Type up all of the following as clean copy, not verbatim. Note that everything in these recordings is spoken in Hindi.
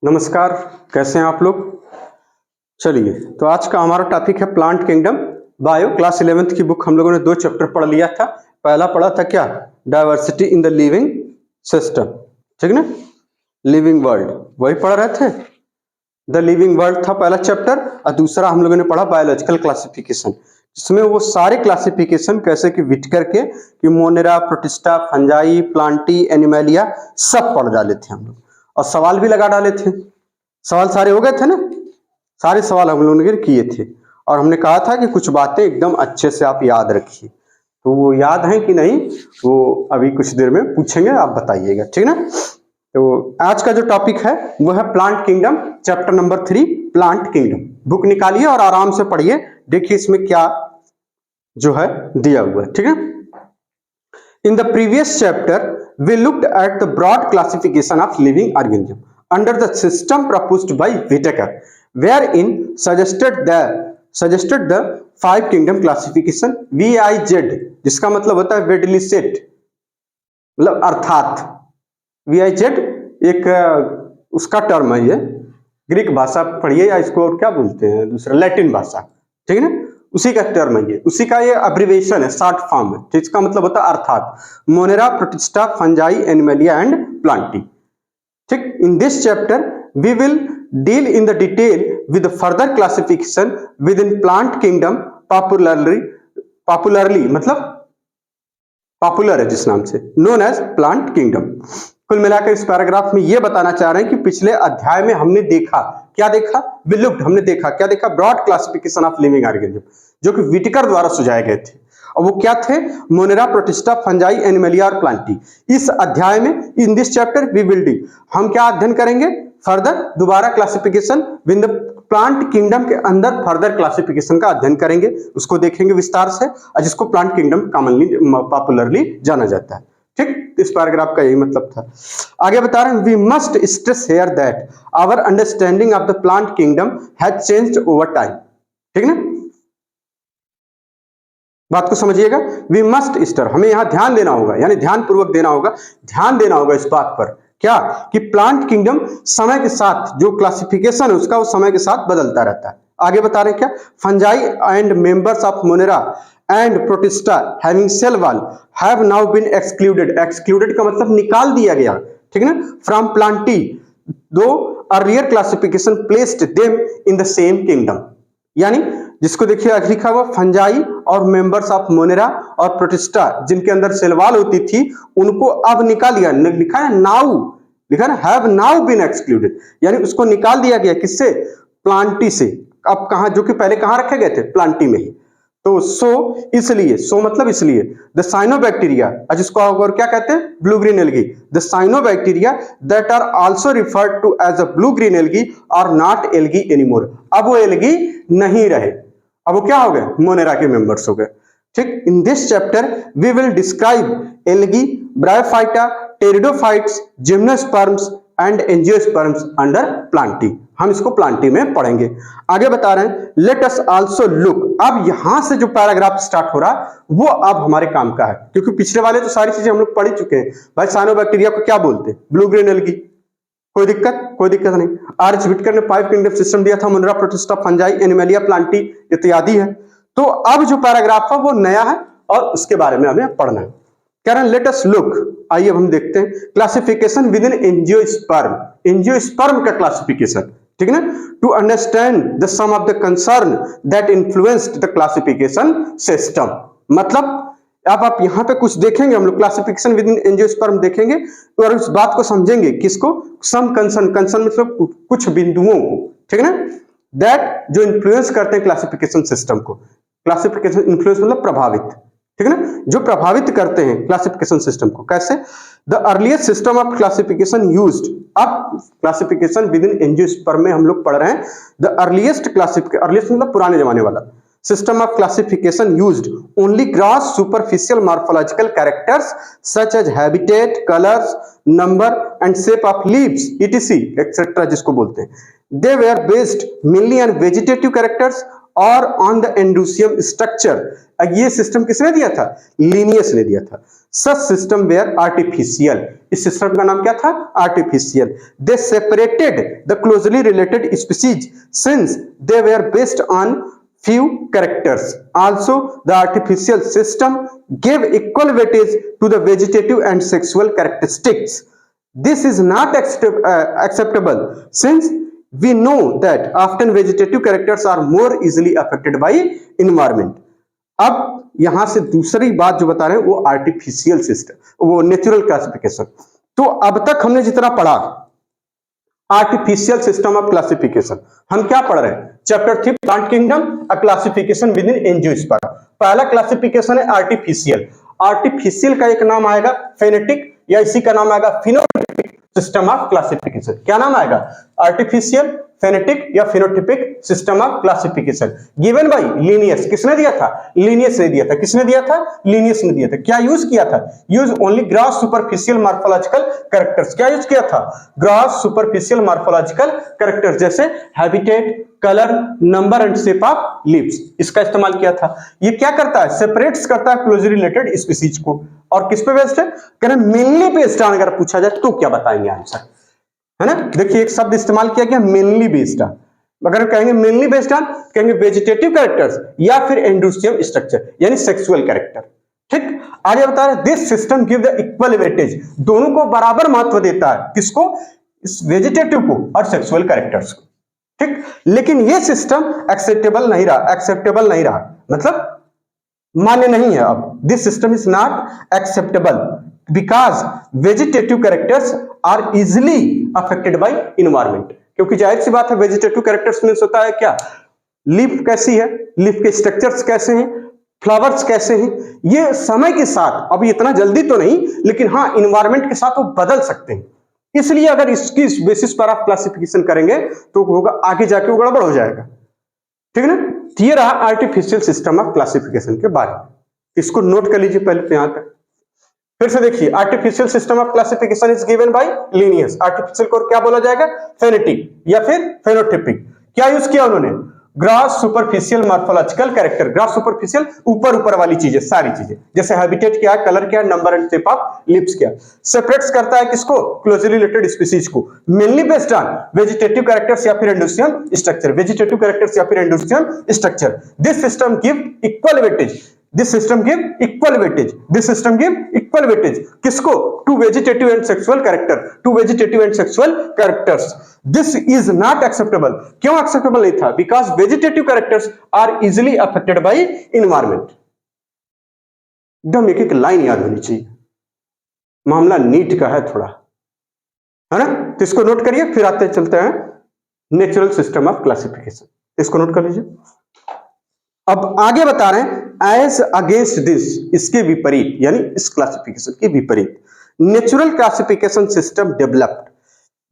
नमस्कार, कैसे हैं आप लोग। चलिए, तो आज का हमारा टॉपिक है plant kingdom bio. Class 11th की बुक हम लोगों ने 2 चैप्टर पढ़ लिया था। पहला पढ़ा था क्या, diversity in the living system, ठीक ना, लिविंग वर्ल्ड, वही पढ़ रहे थे। द लिविंग वर्ल्ड था पहला चैप्टर, और दूसरा हम लोगों ने पढ़ा बायोलॉजिकल क्लासिफिकेशन, जिसमें वो सारे क्लासिफिकेशन कैसे कि विटकर के कि Monera, Protista, fungi, Plantae, Animalia सब पढ़ डाले थे हम लोग, और सवाल भी लगा डाले थे। सवाल सारे हो गए थे ना, सारे सवाल हम लोगों ने किए थे, और हमने कहा था कि कुछ बातें एकदम अच्छे से आप याद रखिए। तो वो याद है कि नहीं, वो अभी कुछ देर में पूछेंगे, आप बताइएगा, ठीक ना। तो आज का जो टॉपिक है वो है plant kingdom, chapter number 3 plant kingdom. Book निकालिए और आराम से पढ़िए, देखिए इसमें क्या जो है दिया हुआ है, ठीक है। In the previous chapter, we looked at the broad classification of living organisms under the system proposed by Whittaker, wherein suggested the 5 kingdom classification VIZ, जिसका मतलब होता है वेडली सेट, मतलब अर्थात VIZ एक उसका टर्म है, ये ग्रीक भाषा पढ़िए या इसको क्या बोलते हैं दूसरा, लैटिन भाषा, ठीक है ना, उसी का टर्म है ये, उसी का ये अब्रिविएशन है, शॉर्ट फॉर्म है, जिसका मतलब होता है अर्थात Monera, Protista, Fungi, Animalia and Plantae, ठीक। In this chapter we will deal in the detail with further classification within plant kingdom, popularly मतलब पॉपुलर है जिस नाम से, नोन एज प्लांट किंगडम। कुल मिलाकर इस पैराग्राफ में ये बताना चाह रहे हैं कि पिछले अध्याय में हमने देखा, क्या देखा, विलुप्त, हमने देखा, क्या देखा, broad classification of living organism, जो कि विटिकर द्वारा सुझाए गए थे, और वो क्या थे, मोनेरा, प्रोटिस्टा, फंजाई, एनिमलिया और प्लांटी। इस अध्याय में in this chapter we will deal, हम क्या अध्ययन करेंगे, फर्दर दोबारा classification with the plant kingdom के अंदर फर्दर क्लासिफिकेशन का अध्ययन करेंगे, उसको देखेंगे विस्तार से, और जिसको प्लांट किंगडम कॉमनली पॉपुलरली जाना जाता है, ठीक। इस पैराग्राफ का यही मतलब था। आगे बता रहे हैं, we must stress here that our understanding of the plant kingdom has changed over time, ठीक ना, बात को समझिएगा। वी मस्ट स्टर, हमें यहां ध्यान देना होगा, यानी ध्यान पूर्वक देना होगा, ध्यान देना होगा इस बात पर, क्या कि प्लांट किंगडम समय के साथ जो क्लासिफिकेशन है उसका वो समय के साथ बदलता रहता है। आगे बता रहे हैं क्या, fungi and members of Monera and Protista having cell wall have now been excluded, excluded का मतलब निकाल दिया गया, ठीक है ना, फ्रॉम प्लांटी, दो earlier classification placed them in the same kingdom, यानी जिसको देखिए लिखा हुआ फंजाई और मेंबर्स ऑफ मोनेरा और प्रोटिस्टा जिनके अंदर सेलवाल होती थी, उनको अब निकाल दिया, लिखा है नाउ, लिखा है हैव नाउ बीन एक्सक्लूडेड, यानी उसको निकाल दिया गया, किससे, प्लांटी से। अब कहां, जो कि पहले कहां रखे गए थे, प्लांटी में ही। तो सो इसलिए, सो मतलब इसलिए, द साइनोबैक्टीरिया, जिसको और क्या कहते हैं, blue green algae, the cyanobacteria that are also referred to as a blue green algae are not algae anymore, अब वो एल्गी नहीं रहे, अब वो क्या हो गए, मोनेरा के मेंबर्स हो गए, ठीक। In this chapter we will describe algae, Bryophyta, pteridophytes, gymnosperms and angiosperms under Plantae, हम इसको प्लांटी में पढ़ेंगे। आगे बता रहे हैं, लेट अस आल्सो लुक, अब यहां से जो पैराग्राफ स्टार्ट हो रहा वो अब हमारे काम का है, क्योंकि पिछले वाले तो सारी चीजें हम लोग पढ़ ही चुके हैं। भाई साइनोबैक्टीरिया को क्या बोलते हैं, ब्लू ग्रीन एल्गी, कोई दिक्कत नहीं। आर.एच. विटकर ने 5 किंगडम सिस्टम दिया था, Monera, Protista, Fungi, Animalia, Plantae इत्यादि है। तो अब जो पैराग्राफ है वो नया है और उसके बारे में हमें पढ़ना है। कह रहे हैं लेट अस लुक, आइए हम देखते हैं classification within angiosperm, angiosperm का क्लासिफिकेशन, ठीक है ना, to understand the some of the concern that influenced the classification system, मतलब अब आप यहां पे कुछ देखेंगे, हम लोग क्लासिफिकेशन विद इन एंजियोस्पर्म देखेंगे और उस बात को समझेंगे, किसको, सम कंसर्न, कंसर्न मतलब कुछ बिंदुओं को, ठीक है ना, दैट जो इन्फ्लुएंस करते हैं क्लासिफिकेशन सिस्टम को, क्लासिफिकेशन इन्फ्लुएंस मतलब प्रभावित, ठीक है ना, जो प्रभावित करते हैं क्लासिफिकेशन सिस्टम को, कैसे, the earliest system of classification used, अब क्लासिफिकेशन विद इन एंजियोस्पर्म में हम लोग पढ़ रहे हैं, द अर्लीस्ट क्लासिफिकेशन, अर्लीस्ट मतलब पुराने जमाने वाला, system of classification used only gross superficial morphological characters such as habitat, colors, number and shape of leaves etc etc जिसको बोलते हैं, they were based mainly on vegetative characters और on the endoecium structure। ये सिस्टम किसने दिया था, लिनियस ने दिया था। Such system were artificial. इस सिस्टम का नाम क्या था? Artificial. They separated the closely related species since they were based on few characters. Also, the artificial system gave equal weightage to the vegetative and sexual characteristics. This is not acceptable since we know that often vegetative characters are more easily affected by environment. अब यहां से दूसरी बात जो बता रहे हैं वो आर्टिफिशियल सिस्टम, वो नेचुरल क्लासिफिकेशन। तो अब तक हमने जितना पढ़ा आर्टिफिशियल सिस्टम ऑफ क्लासिफिकेशन, हम क्या पढ़ रहे हैं? चैप्टर 3 प्लांट किंगडम, अ क्लासिफिकेशन विद इन एंजियोस्पर्म। पहला क्लासिफिकेशन है आर्टिफिशियल। आर्टिफिशियल का एक नाम आएगा फेनेटिक, या इसी का नाम आएगा फिनोटाइपिक सिस्टम ऑफ क्लासिफिकेशन। क्या नाम आएगा? आर्टिफिशियल, फेनेटिक या phenotypic system of classification given by Linnaeus. किसने दिया था? लिनियस ने दिया था। किसने दिया था? लिनियस ने दिया था। क्या यूज किया था? Use only gross superficial morphological characters. क्या यूज किया था? ग्रॉस सुपरफिशियल मॉर्फोलॉजिकल कैरेक्टर्स, जैसे habitat, colour, number and shape of leaves, इसका इस्तेमाल किया था। ये क्या करता है? सेपरेट्स करता है क्लोजली रिलेटेड स्पीसीज को। और किस पे बेस्ड है? कह रहे मेनली बेस्ड ऑन। अगर पूछा जाए तो क्या बताएंगे आंसर, है ना? देखिए एक शब्द इस्तेमाल किया गया मेनली बेस्ड ऑन। अगर कहेंगे मेनली बेस्ड ऑन, कहेंगे वेजिटेटिव कैरेक्टर्स या फिर एंडोस्टियम स्ट्रक्चर यानी सेक्सुअल कैरेक्टर। ठीक, आगे बता रहे this system give the equal weightage, दोनों को बराबर महत्व देता है। किसको? इस वेजिटेटिव को और सेक्सुअल कैरेक्टर्स को। ठीक, लेकिन ये सिस्टम एक्सेप्टेबल नहीं रहा, मतलब मान्य नहीं है। अब this system is not acceptable because vegetative characters are easily affected by environment. क्योंकि जाहिर सी बात है वेजिटेटिव कैरेक्टर्स मींस होता है क्या? लीफ कैसी है, लीफ के स्ट्रक्चर्स कैसे हैं, फ्लावर्स कैसे हैं, ये समय के साथ, अभी इतना जल्दी तो नहीं, लेकिन हाँ इन्वायरमेंट के साथ वो बदल सकते हैं। इसलिए अगर इसकी बेसिस पर आप क्लासिफिकेशन करेंगे तो होगा आगे जाके वो गड़बड़ हो जाएगा। ठीक है ना? ये रहा आर्टिफिशियल सिस्टम ऑफ क्लासिफिकेशन के बारे में। इसको नोट कर लीजिए पहले तो यहां तक। फिर से देखिए artificial system of classification is given by Linnaeus. Artificial को क्या बोला जाएगा? फेनेटिक या फिर फेनोटाइपिक। क्या यूज किया उन्होंने? Gross superficial morphological character. Gross superficial ऊपर वाली चीजें, सारी चीजें, जैसे हैबिटेट क्या है, कलर क्या है, number and shape of lips क्या। सेपरेट्स करता है किसको? क्लोजली रिलेटेड स्पीसीज को। Mainly based on vegetative characters या फिर एंडोस्टियम स्ट्रक्चर। वेजिटेटिव कैरेक्टर्स या फिर endosteum structure. This system give equal weightage. This system give equal weightage. This system give equal weightage. किसको? To vegetative and sexual character. To vegetative and sexual characters. This is not acceptable. क्यों acceptable नहीं था? Because vegetative characters are easily affected by environment. एकदम एक एक लाइन याद होनी चाहिए। मामला नीट का है थोड़ा, है ना? तो इसको नोट करिए, फिर आते चलते हैं नेचुरल सिस्टम ऑफ क्लासिफिकेशन। इसको नोट कर लीजिए। अब आगे बता रहे हैं एज अगेंस्ट दिस, इसके विपरीत, यानी इस क्लासिफिकेशन के विपरीत natural classification system developed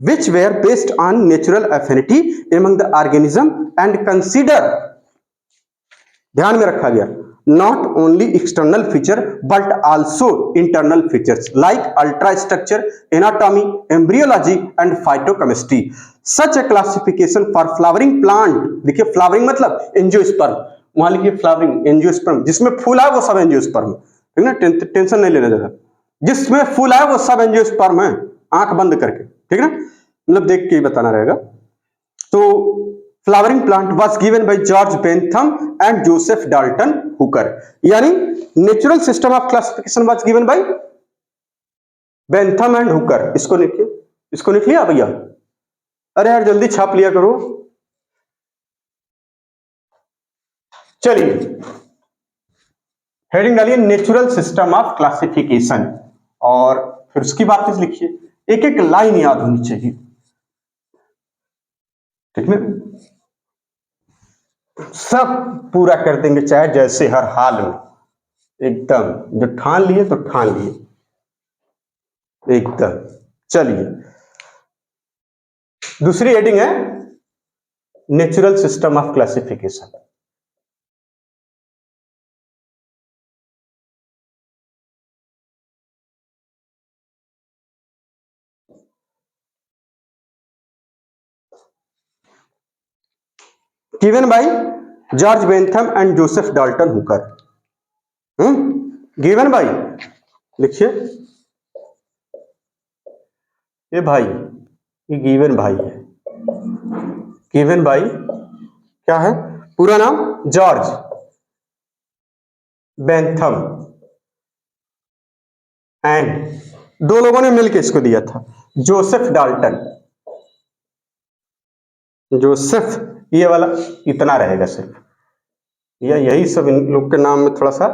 which were based on natural affinity among the organism and consider, ध्यान में रखा गया, not only external feature but also internal features like ultrastructure, anatomy, embryology and phytochemistry. Such a classification for flowering plant, देखिए फ्लावरिंग मतलब एंजियोस्पर्म, मान लीजिए फ्लावरिंग एंजियोस्पर्म, जिसमें फूल है वो सब एंजियोस्पर्म, ठीक है ना? टेंशन नहीं लेना ज्यादा, जिसमें फूल है वो सब एंजियोस्पर्म है, आंख बंद करके, ठीक है ना? मतलब देख के ही बताना रहेगा। तो flowering plant was given by George Bentham and Joseph Dalton Hooker, यानी natural system of classification was given by Bentham and Hooker। इसको लिखिए, इसको लिख लिया भैया? अरे यार जल्दी छाप लिया करो। चलिए हेडिंग डालिए नेचुरल सिस्टम ऑफ क्लासिफिकेशन, और फिर उसकी बात लिखिए, एक एक लाइन याद होनी चाहिए, ठीक है? सब पूरा कर देंगे चाहे जैसे, हर हाल में एकदम, जो ठान लिए तो ठान लिए एकदम। चलिए दूसरी हेडिंग है natural system of classification. Given by George Bentham and Joseph Dalton Hooker. Given by लिखिए, ये भाई, ये गिवन भाई है, गिवन भाई क्या है, पूरा नाम जॉर्ज बेंथम, एंड दो लोगों ने मिलकर इसको दिया था, जोसेफ डाल्टन। जोसेफ, ये वाला इतना रहेगा सिर्फ, या यही सब इन लोग के नाम में थोड़ा सा,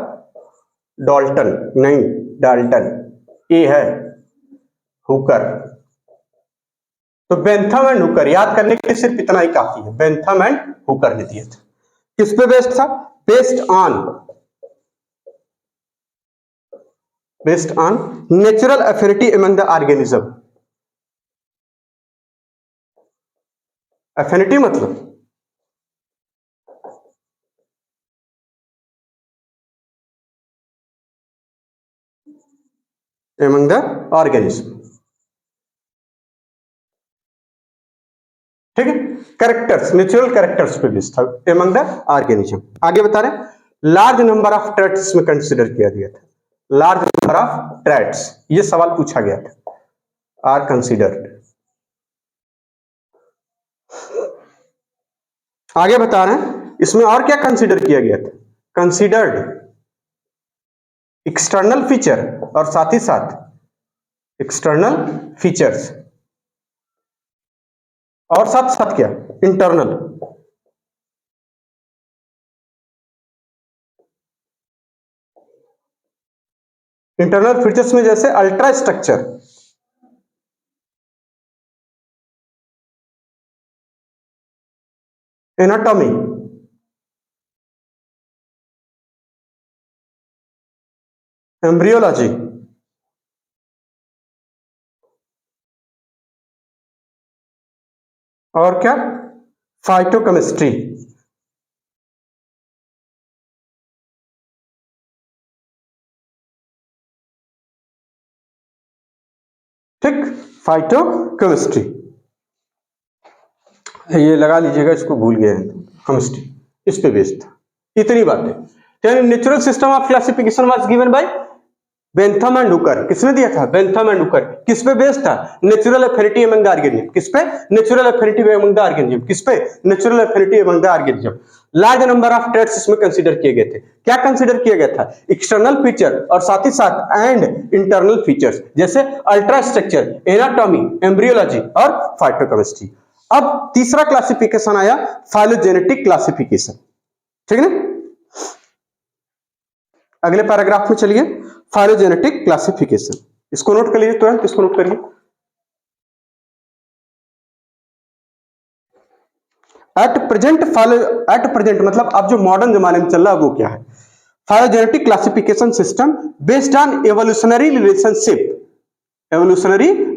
डाल्टन नहीं, डाल्टन, ये है हुकर। तो बेंथम एंड हुकर याद करने के लिए सिर्फ इतना ही काफी है, बेंथम एंड हुकर ने दिए थे। किस पे बेस्ड था? Based on natural affinity among the organism. Affinity मतलब among the organism, ठीक है। कैरेक्टर्स, नेचुरल कैरेक्टर्स पे बेस्ड था among the organism। आगे बता रहे, लार्ज नंबर ऑफ ट्रेट्स में कंसिडर किया गया था, लार्ज नंबर ऑफ ट्रेट्स, ये सवाल पूछा गया था, आर कंसिडर्ड। आगे बता रहे हैं, इसमें और क्या कंसिडर किया गया था? कंसिडर्ड एक्सटर्नल फीचर और साथ ही साथ एक्सटर्नल फीचर्स, और साथ साथ क्या, इंटरनल। इंटरनल फीचर्स में जैसे अल्ट्रा स्ट्रक्चर, एनाटॉमी, एम्ब्रियोलॉजी, और क्या, फाइटोकेमिस्ट्री। ठीक, फाइटोकेमिस्ट्री, ये लगा लीजिएगा, इसको भूल गए हैं, केमिस्ट्री, इस पे बेस्ड था। इतनी बातें। Natural system of classification was given by Bentham and Hooker. किसने दिया था? Bentham and Hooker. किस पे बेस्ड था? Natural affinity among the organism. किस पे? Natural affinity among the organism. किस पे? Natural affinity among the organism. Large number of traits इसमें कंसीडर किए गए थे। क्या कंसीडर किया गया था? एक्सटर्नल फीचर और साथ ही साथ एंड इंटरनल फीचर्स, जैसे अल्ट्रा स्ट्रक्चर, एनाटॉमी, एम्ब्रियोलॉजी और फाइटोकेमिस्ट्री। अब तीसरा क्लासिफिकेशन आया, फाइलोजेनेटिक क्लासिफिकेशन। ठीक है ना? अगले पैराग्राफ में चलिए, फाइलोजेनेटिक क्लासिफिकेशन, इसको नोट कर लीजिए, तुरंत इसको नोट करिए। एट प्रेजेंट मतलब अब जो मॉडर्न जमाने में चल रहा है वो क्या है? Phylogenetic classification system based on evolutionary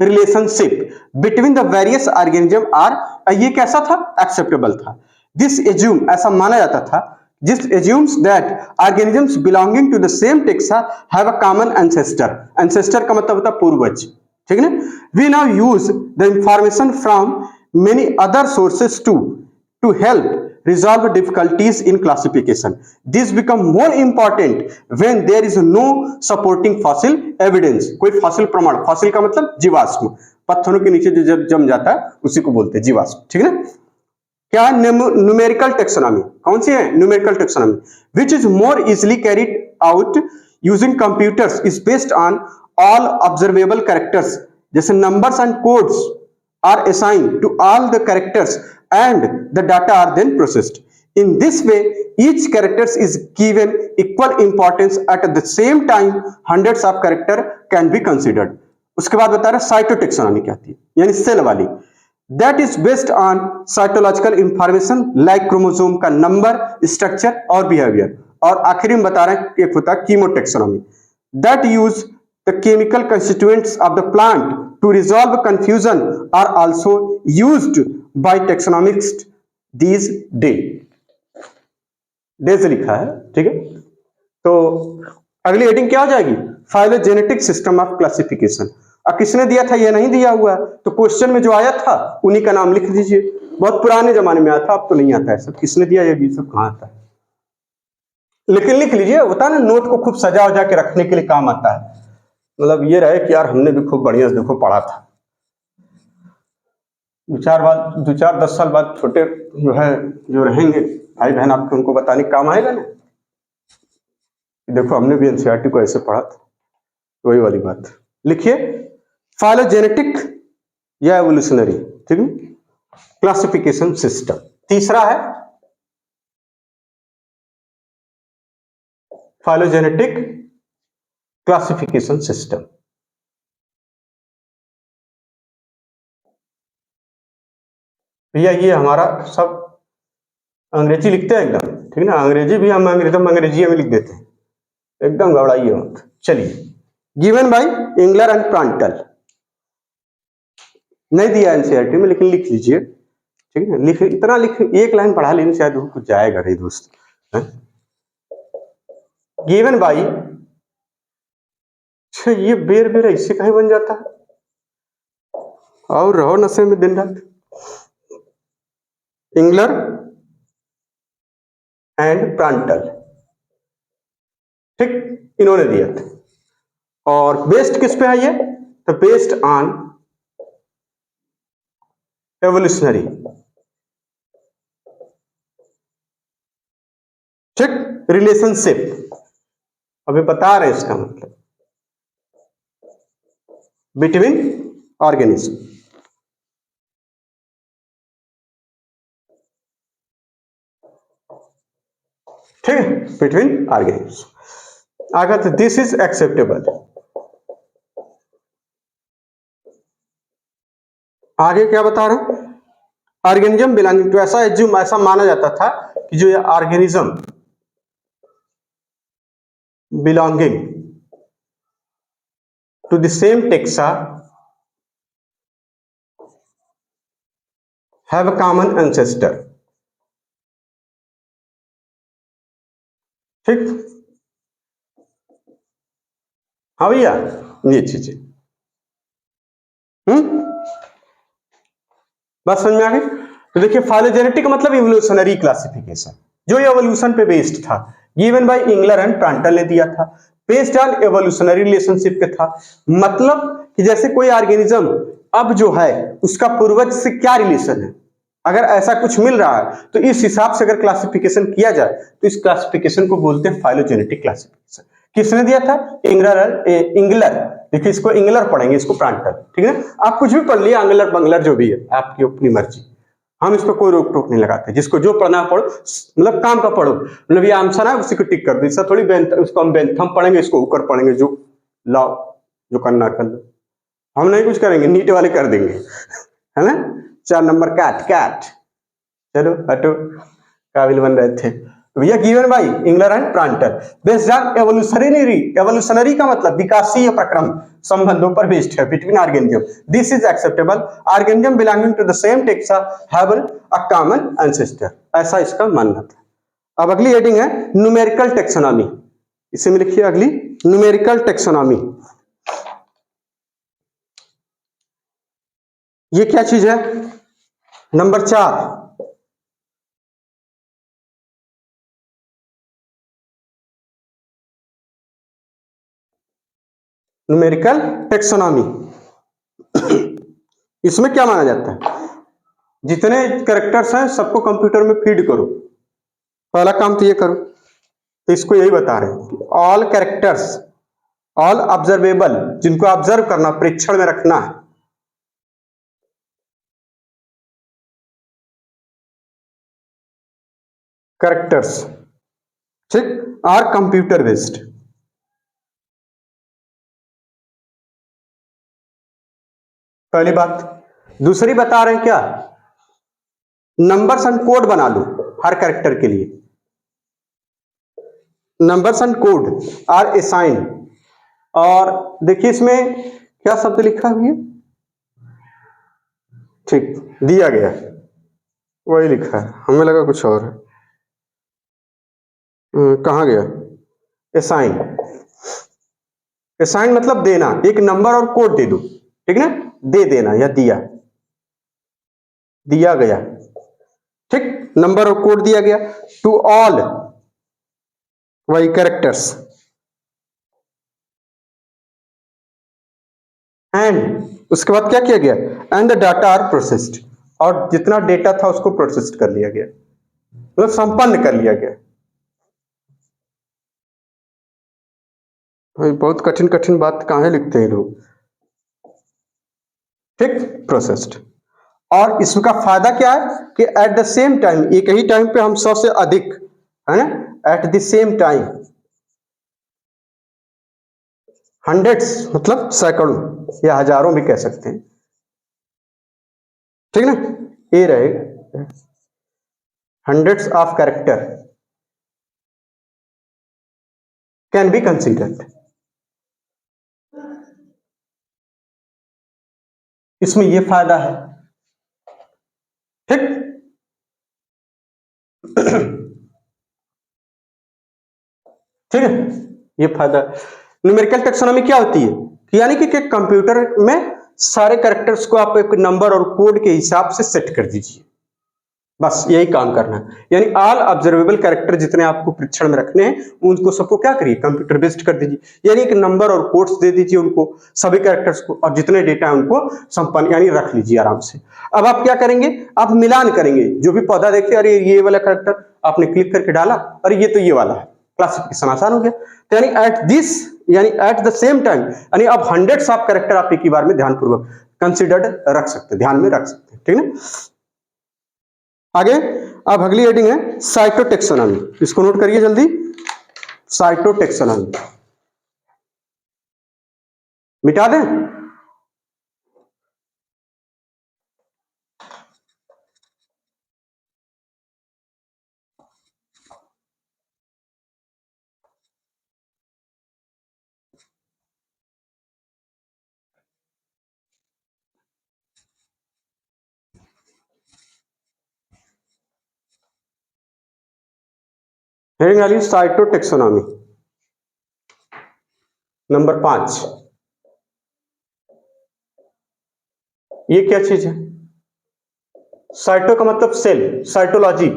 relationship between the various organism are, ये कैसा था? एक्सेप्टेबल था। दिस एज्यूम, ऐसा माना जाता था, this assumes that organisms belonging to the same taxa have a common ancestor। ancestor का मतलब होता है पूर्वज, ठीक है ना? We now use the information from many other sources to help resolve difficulties in classification। This become more important when there is no supporting fossil evidence। कोई फॉसिल प्रमाण, फॉसिल का मतलब जीवाश्म, पत्थरों के नीचे जो जम जाता है उसी को बोलते हैं जीवाश्म, ठीक है ना? क्या है? Numerical taxonomy. कौन सी है? Numerical taxonomy, which is more easily carried out using computers, is based on all observable characters, जैसे numbers and codes are assigned to all the characters and the data are then processed. In this way, each characters is given equal importance at the same time hundreds of character can be considered। उसके बाद बता रहे साइटोटेक्सोनॉमी क्या थी, यानी सेल वाली, that is based on cytological information like chromosome का नंबर, स्ट्रक्चर और बिहेवियर। और आखिरी में बता रहे हैं एक होता है कीमोटेक्सोनॉमी, that use the chemical constituents of the plant to resolve confusion are also used by taxonomists these days लिखा है, ठीक है? तो अगली हेडिंग क्या हो जाएगी? Phylogenetic system of classification. अब किसने दिया था? ये नहीं दिया हुआ, तो क्वेश्चन में जो आया था उन्हीं का नाम लिख दीजिए। बहुत पुराने जमाने में आया था, अब तो नहीं आता है सब। किसने दिया ये सब कहां आता है? लेकिन लिख लीजिए, होता है ना, नोट को खूब सजा वजा के रखने के लिए काम आता है। मतलब ये रहे कि यार हमने भी खूब बढ़िया से देखो पढ़ा था। 10 साल बाद छोटे जो है जो रहेंगे भाई बहन आपके, उनको बताने का काम आएगा ना, देखो हमने भी एनसीईआरटी को ऐसे पढ़ा था। वही वाली बात लिखिए, फाइलोजेनेटिक या एवोल्यूशनरी, ठीक है, क्लासिफिकेशन सिस्टम। तीसरा है फाइलोजेनेटिक क्लासिफिकेशन सिस्टम। भैया ये हमारा सब अंग्रेजी लिखते हैं एकदम, ठीक ना, अंग्रेजी भी हम एकदम अंग्रेजी में लिख देते हैं, एकदम घबराइए मत। चलिए, given by Engler and Prandtl, नहीं दिया एनसीईआरटी में लेकिन लिख लीजिए, ठीक है, लिख इतना लिख, एक लाइन पढ़ा लेने शायद वो कुछ जाएगा नहीं दोस्त। गिवन बाय, ये बेर बेर ऐसे कहीं बन जाता है, और रहो नशे में दिन रात। इंगलर एंड प्रांटल, ठीक, इन्होंने दिया था। और बेस्ड किस पे है ये, तो बेस्ड ऑन एवोल्यूशनरी, ठीक, रिलेशनशिप। अभी बता रहे हैं इसका मतलब बिटवीन ऑर्गेनिज्म, ठीक है, बिटवीन ऑर्गेनिज्म। आगे तो दिस इज एक्सेप्टेबल। आगे क्या बता रहे हैं, ऑर्गेनिज्म बिलोंगिंग टू, ऐसा एज्यूम, ऐसा माना जाता था कि जो ये organism belonging to the same taxa have a common ancestor, ठीक। हाँ भैया, ये चीजें बस समझ में आ गई। तो देखिए, फाइलोजेनेटिक का मतलब इवोल्यूशनरी क्लासिफिकेशन, जो एवोल्यूशन पे बेस्ड था, given by Engler and Prandtl ने दिया था, बेस्ड ऑन एवोल्यूशनरी रिलेशनशिप पे था। मतलब कि जैसे कोई ऑर्गेनिज्म अब जो है उसका पूर्वज से क्या रिलेशन है, अगर ऐसा कुछ मिल रहा है तो इस हिसाब से अगर क्लासिफिकेशन किया जाए तो इस क्लासिफिकेशन को बोलते हैं फाइलोजेनेटिक क्लासिफिकेशन। किसने दिया था, इंगलर। देखिए, इसको इंगलर पढ़ेंगे, इसको प्रांटल, ठीक है। आप कुछ भी पढ़ लिए, इंगलर बंगलर जो भी है, आपकी अपनी मर्जी, हम इस पर कोई रोक टोक नहीं लगाते। जिसको जो पढ़ना पढ़ो, मतलब काम का पढ़ो, मतलब ये आंसर है उसी को टिक कर दो। इसका थोड़ी उसको हम बेंथम पढ़ेंगे, इसको ऊपर पढ़ेंगे, जो लाओ जो करना कर लो। हम नहीं कुछ करेंगे, नीट वाले कर देंगे, है ना। 4 नंबर काट काट, चलो हटो, काबिल बन रहे थे। तो भैया given by Engler and Prantl, based on evolutionary, evolutionary का मतलब विकासीय प्रक्रम संबंधों पर बेस्ड है between organism, this is acceptable. Organism belonging to the same taxa have a common ancestor, ऐसा इसका मानना था। अब अगली हेडिंग है न्यूमेरिकल टेक्सोनॉमी, इसे में लिखिए अगली, न्यूमेरिकल टेक्सोनॉमी। ये क्या चीज है, नंबर 4, न्यूमेरिकल टेक्सोनॉमी। इसमें क्या माना जाता है, जितने कैरेक्टर्स हैं सबको कंप्यूटर में फीड करो, पहला काम तो ये करो। तो इसको यही बता रहे हैं कि ऑल कैरेक्टर्स, ऑल ऑब्जर्वेबल, जिनको ऑब्जर्व करना, परीक्षण में रखना है, कैरेक्टर्स, ठीक, आर कंप्यूटर बेस्ड। पहली बात। दूसरी बता रहे हैं क्या, नंबर्स एंड कोड बना लो हर कैरेक्टर के लिए, numbers and code are assign. और देखिए इसमें क्या शब्द लिखा हुआ है, ठीक, दिया गया, वही लिखा है, हमें लगा कुछ और है। कहाँ गया, असाइन। असाइन मतलब देना, एक नंबर और कोड दे दो, ठीक ना, दे देना या दिया, दिया गया, ठीक, नंबर और कोड दिया गया। टू ऑल, वही कैरेक्टर्स, एंड उसके बाद क्या किया गया, and the data are processed, और जितना डेटा था उसको प्रोसेस्ड कर लिया गया, मतलब संपन्न कर लिया गया। भाई बहुत कठिन कठिन बात कहाँ लिखते हैं लोग, ठीक, प्रोसेस्ड। और इसका फायदा क्या है कि एट द सेम टाइम, एक ही टाइम पे हम 100 से अधिक, है ना, at the same time, hundreds मतलब सैकड़ों या हजारों भी कह सकते हैं, ठीक ना, ये रहेगा, hundreds of character can be considered. इसमें ये फायदा है, ठीक। ठीक है, ये फायदा। न्यूमेरिकल टेक्सोनॉमी क्या होती है कि यानी कि कंप्यूटर में सारे कैरेक्टर्स को आप एक नंबर और कोड के हिसाब से सेट कर दीजिए, बस यही काम करना है। यानी ऑल ऑब्जर्वेबल कैरेक्टर जितने आपको परीक्षण में रखने हैं उनको सबको क्या करिए, कंप्यूटर बेस्ड कर दीजिए, यानी एक नंबर और कोड्स दे दीजिए उनको, सभी कैरेक्टर्स को, और जितने डेटा है उनको संपन्न यानी रख लीजिए आराम से। अब आप क्या करेंगे, आप मिलान करेंगे, जो भी पौधा देखे अरे ये वाला कैरेक्टर आपने क्लिक करके डाला, अरे ये तो ये वाला है, क्लासिफिकेशन आसान हो गया। तो यानी एट दिस, यानी एट द सेम टाइम, यानी आप हंड्रेड्स ऑफ कैरेक्टर आप एक ही बार में ध्यानपूर्वक कंसिडर्ड रख सकते हैं, ध्यान में रख सकते हैं, ठीक है। आगे अब अगली हेडिंग है साइटोटेक्सोनॉमी, इसको नोट करिए जल्दी, साइटोटेक्सोनॉमी मिटा दें। हेडिंग वाली साइटोटेक्सोनॉमी नंबर 5, ये क्या चीज है, साइटो का मतलब सेल, साइटोलॉजी,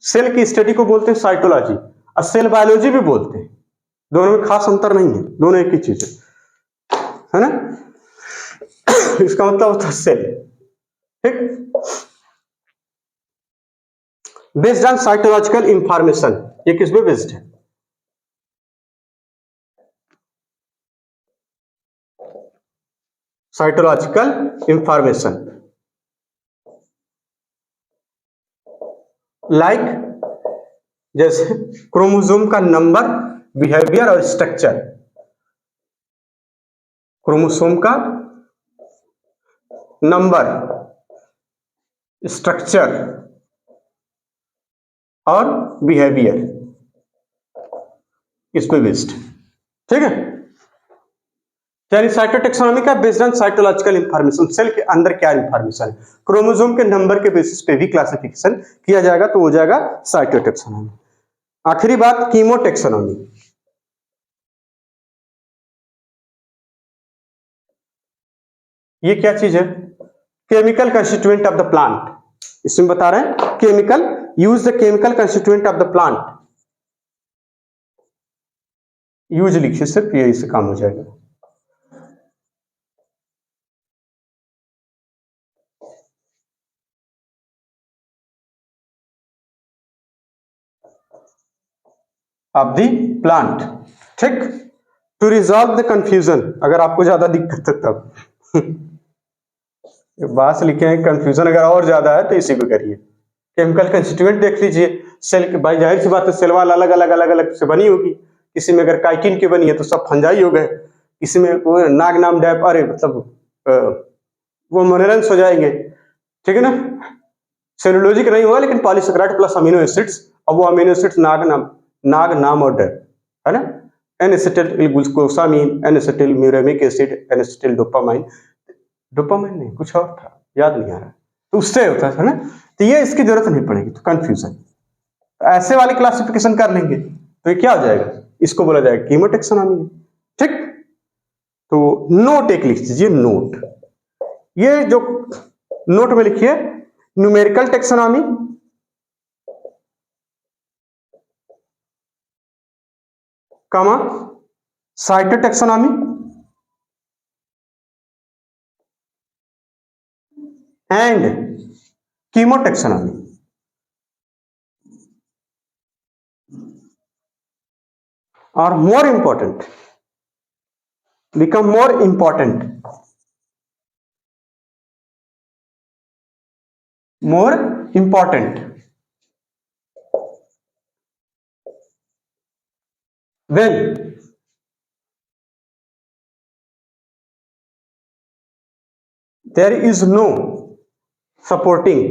सेल की स्टडी को बोलते हैं साइटोलॉजी, और सेल बायोलॉजी भी बोलते हैं, दोनों में खास अंतर नहीं है, दोनों एक ही चीज है ना। इसका मतलब होता है सेल, ठीक। बेस्ड ऑन साइटोलॉजिकल इंफॉर्मेशन, ये किस पे बेस्ड है, साइटोलॉजिकल इंफॉर्मेशन, लाइक जैसे क्रोमोसोम का नंबर, बिहेवियर और स्ट्रक्चर, क्रोमोसोम का नंबर, स्ट्रक्चर और बिहेवियर, इस पे बेस्ड, ठीक है। यानी साइटोटेक्सोनॉमी का based on cytological information, cell के अंदर क्या इंफॉर्मेशन है, क्रोमोसोम के नंबर के बेसिस पे भी क्लासिफिकेशन किया जाएगा, तो हो जाएगा साइटोटेक्सोनॉमी। आखिरी बात कीमोटेक्सोनॉमी, ये क्या चीज है, chemical constituent of the plant, इसमें बता रहे हैं chemical, use the chemical constituent of the plant, use लिखिए सिर्फ, ये इससे काम हो जाएगा। ऑफ द प्लांट, ठीक। टू रिजॉल्व द कंफ्यूजन, अगर आपको ज्यादा दिक्कत है तब बात से लिखे हैं कंफ्यूजन अगर और ज्यादा है तो इसी को करिए। केमिकल कंस्टिट्यूएंट देख लीजिए, सेल के, भाई जाहिर सी बात है सेल वाल अलग अलग अलग अलग से बनी होगी, किसी में अगर काइटिन की बनी है तो सब फंजाई हो गए, किसी में वो नाग नाम डैप, अरे मतलब वो मोनेरेंस हो जाएंगे, ठीक है ना, सेलुलोजिक नहीं होगा लेकिन पॉलीसेकेराइड प्लस अमीनो एसिड्स, और वो अमीनो एसिड्स नाग नाम और डैप, है ना, N acetyl glucosamine, N acetyl muramic acid, N acetyl dopamine, dopamine नहीं कुछ और था याद नहीं आ रहा, तो उससे होता है ना, तो ये इसकी जरूरत नहीं पड़ेगी, तो कंफ्यूजन, तो ऐसे वाली क्लासिफिकेशन कर लेंगे तो ये क्या हो जाएगा, इसको बोला जाएगा कीमोटेक्सोनॉमी, ठीक। तो नोट एक लिख दीजिए, नोट, ये जो नोट में लिखिए न्यूमेरिकल टेक्सोनॉमी, कमा साइटोटेक्सोनॉमी, एंड कीमोटैक्सोनॉमी। और more important, become more important, more important when there is no supporting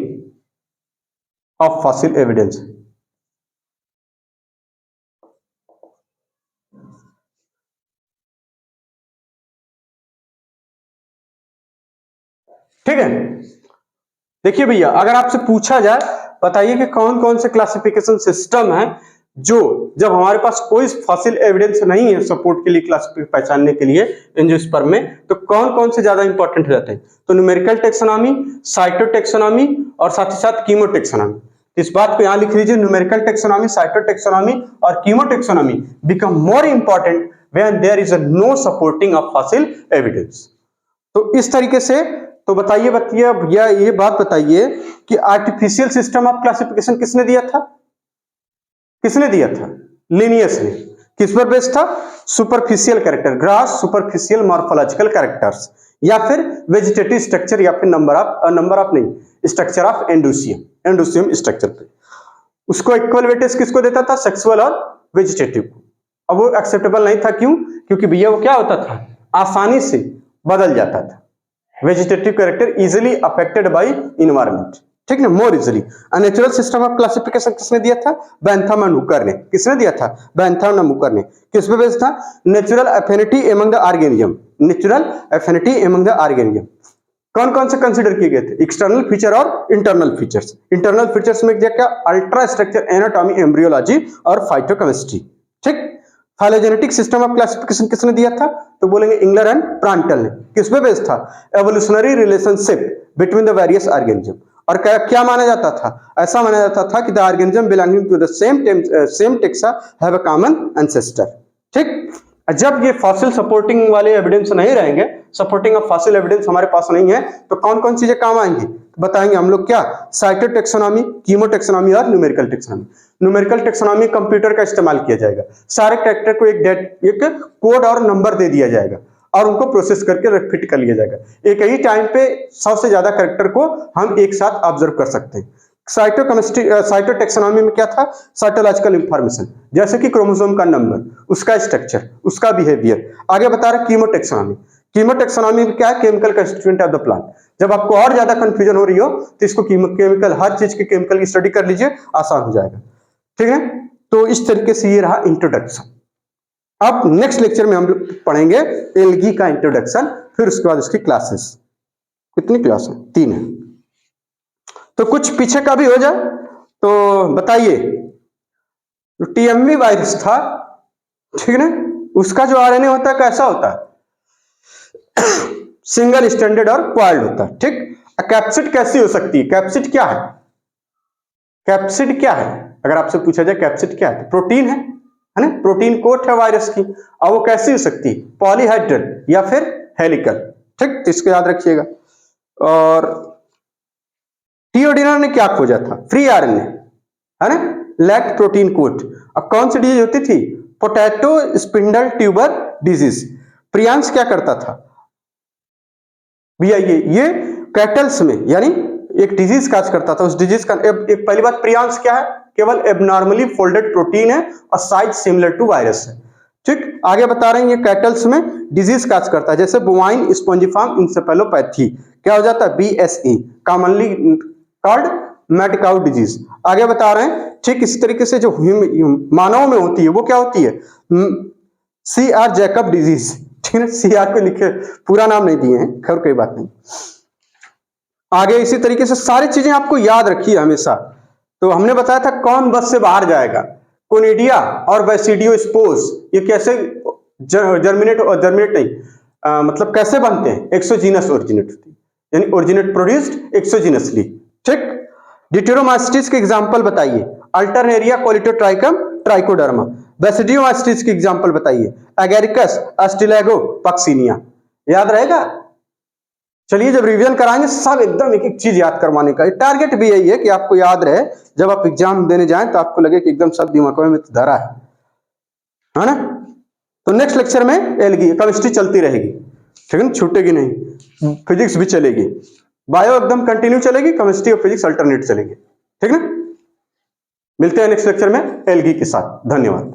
of fossil evidence। ठीक है, देखिए भैया, अगर आपसे पूछा जाए बताइए कि कौन कौन से क्लासिफिकेशन सिस्टम है जो जब हमारे पास कोई फॉसिल एविडेंस नहीं है सपोर्ट के लिए क्लासिफिकेशन पहचानने के लिए एंजियोस्पर्म में, तो कौन कौन से ज्यादा इंपॉर्टेंट रहते हैं? तो न्यूमेरिकल टेक्सोनॉमी, साइटोटेक्सोनॉमी और साथ ही साथ कीमोटेक्सोनॉमी। इस बात को यहां लिख लीजिए, न्यूमेरिकल टेक्सोनॉमी, साइटोटेक्सोनॉमी और chemotaxonomy become more important when there is no supporting of fossil evidence. तो इस तरीके से तो बताइए भैया ये बात बताइए कि आर्टिफिशियल सिस्टम ऑफ क्लासिफिकेशन किसने दिया था? किसने दिया था? लिनियस ने। किस पर बेस्ड था? Superficial character, grass superficial morphological characters, या फिर वेजिटेटिव स्ट्रक्चर, या फिर नंबर ऑफ नहीं, स्ट्रक्चर ऑफ एंडोसियम स्ट्रक्चर पे। उसको इक्वल वेटेज किसको देता था? सेक्सुअल और वेजिटेटिव को। अब वो एक्सेप्टेबल नहीं था, क्यों? क्योंकि भैया वो क्या होता था, आसानी से बदल जाता था। Vegetative character easily affected by environment, ठीक ना, मोर easily. Natural system of classification किसने दिया था? बेंथम एंड हुकर ने। किसने दिया था? बेंथम एंड हुकर ने। किस पे बेस्ड था? Natural affinity among the organism, natural affinity among the organism. कौन कौन से कंसीडर किए गए थे? एक्सटर्नल फीचर और इंटरनल फीचर्स। इंटरनल फीचर्स में क्या? अल्ट्रा स्ट्रक्चर, एनाटॉमी, एम्ब्रियोलॉजी और फाइटोकेमिस्ट्री। ठीक। फाइलोजेनेटिक सिस्टम ऑफ क्लासिफिकेशन किसने दिया था? तो बोलेंगे इंगलर एंड प्रांटल ने। किस पे बेस्ड था? Evolutionary relationship between the various organism. और क्या माना जाता था? ऐसा माना जाता था कि the organism belonging to the same taxa have a common ancestor. ठीक। जब ये फॉसिल सपोर्टिंग वाले एविडेंस नहीं रहेंगे, सपोर्टिंग ऑफ फॉसिल एविडेंस हमारे पास नहीं है, तो कौन कौन चीजें काम आएंगी बताएंगे हम लोग। क्या? साइटोटेक्सोनॉमी, कीमोटेक्सोनॉमी और numerical taxonomy. Numerical taxonomy computer का इस्तेमाल किया जाएगा। सारे कैरेक्टर को एक कोड और नंबर दे दिया जाएगा और उनको प्रोसेस करके फिट कर लिया जाएगा। एक ही टाइम पे 100 से ज्यादा कैरेक्टर को हम एक साथ ऑब्जर्व कर सकते हैं। साइटोकेमिस्ट्री, साइटोटेक्सोनॉमी में क्या था? साइटोलॉजिकल इंफॉर्मेशन, जैसे कि क्रोमोसोम का नंबर, उसका स्ट्रक्चर, उसका बिहेवियर। आगे बता रहे कीमोटेक्सोनॉमी। कीमोटेक्सोनॉमी में क्या है? Chemical constituent of the plant. जब आपको और ज्यादा कंफ्यूजन हो रही हो तो इसको केमिकल, हर चीज के केमिकल की स्टडी कर लीजिए, आसान हो जाएगा। ठीक है, तो इस तरीके से ये रहा इंट्रोडक्शन। अब नेक्स्ट लेक्चर में हम पढ़ेंगे एल्गी का इंट्रोडक्शन, फिर उसके बाद इसकी क्लासेस। कितनी क्लास है? 3 है। तो कुछ पीछे का भी हो जाए तो बताइए। जो टीएमवी वायरस था, ठीक है, उसका जो आरएनए होता है कैसा होता है? सिंगल स्टैंडर्ड और क्वाइल्ड होता है। ठीक। कैप्सिड कैसी हो सकती है? कैप्सिड क्या है? कैप्सिड क्या है? अगर आपसे पूछा जाए कैप्सिड क्या है, तो प्रोटीन है ना, प्रोटीन कोट है वायरस की। और वो कैसी हो सकती है? पॉलीहेड्रल या फिर हेलिकल। ठीक, तो इसको याद रखिएगा। और टीओडिनर ने क्या खोजा था? फ्री आरएनए, है ना, लैक्ट प्रोटीन कोट। अब कौन सी डिजीज होती थी? Potato spindle tuber disease. Priyansh क्या करता था भैया? ये कैटल्स में यानी एक डिजीज काज करता था। उस डिजीज का एक पहली बात, प्रियांश क्या है? केवल एबनॉर्मली फोल्डेड प्रोटीन है और साइज सिमिलर टू वायरस है। ठीक। आगे बता रहे हैं ये कैटल्स में डिजीज काज करता है, जैसे बोवाइन स्पॉन्जिफॉर्म इंसेफेलोपैथी। क्या हो जाता है? BSE, commonly called mad cow disease. आगे बता रहे हैं ठीक इसी तरीके से जो मानव में होती है वो क्या होती है? CR Jacob disease. ठीक है, सीआर को लिखे, पूरा नाम नहीं दिए हैं, खैर कोई बात नहीं। आगे इसी तरीके से सारी चीजें आपको याद रखिए हमेशा। तो हमने बताया था कौन बस से बाहर जाएगा, कोनिडिया और बैसिडियोस्पोर्स। ये कैसे जर्मिनेट नहीं, मतलब कैसे बनते हैं? एक्सोजीनस ओरिजिनेट होती है, यानी ओरिजिनेट प्रोड्यूस्ड एक्सोजीनसली। ठीक। डिटेरोमास्टिस के एग्जांपल बताइए। Alternaria Colletotrichum trichoderma. बैसिडियोमास्टिस की एग्जांपल बताइए। Agaricus Ustilago Puccinia. याद रहेगा? चलिए जब रिवीजन कराएंगे सब एकदम एक एक चीज याद करवाने का, टारगेट भी यही है कि आपको याद रहे, जब आप एग्जाम देने जाएं तो आपको लगे कि एकदम सब दिमाग में धरा है ना। तो नेक्स्ट लेक्चर में एलगी केमिस्ट्री चलती रहेगी, ठीक है ना, छूटेगी नहीं, फिजिक्स भी चलेगी, बायो एकदम कंटिन्यू चलेगी, केमिस्ट्री और फिजिक्स अल्टरनेट चलेंगे, ठीक ना। मिलते हैं नेक्स्ट लेक्चर में एलगी के साथ, धन्यवाद।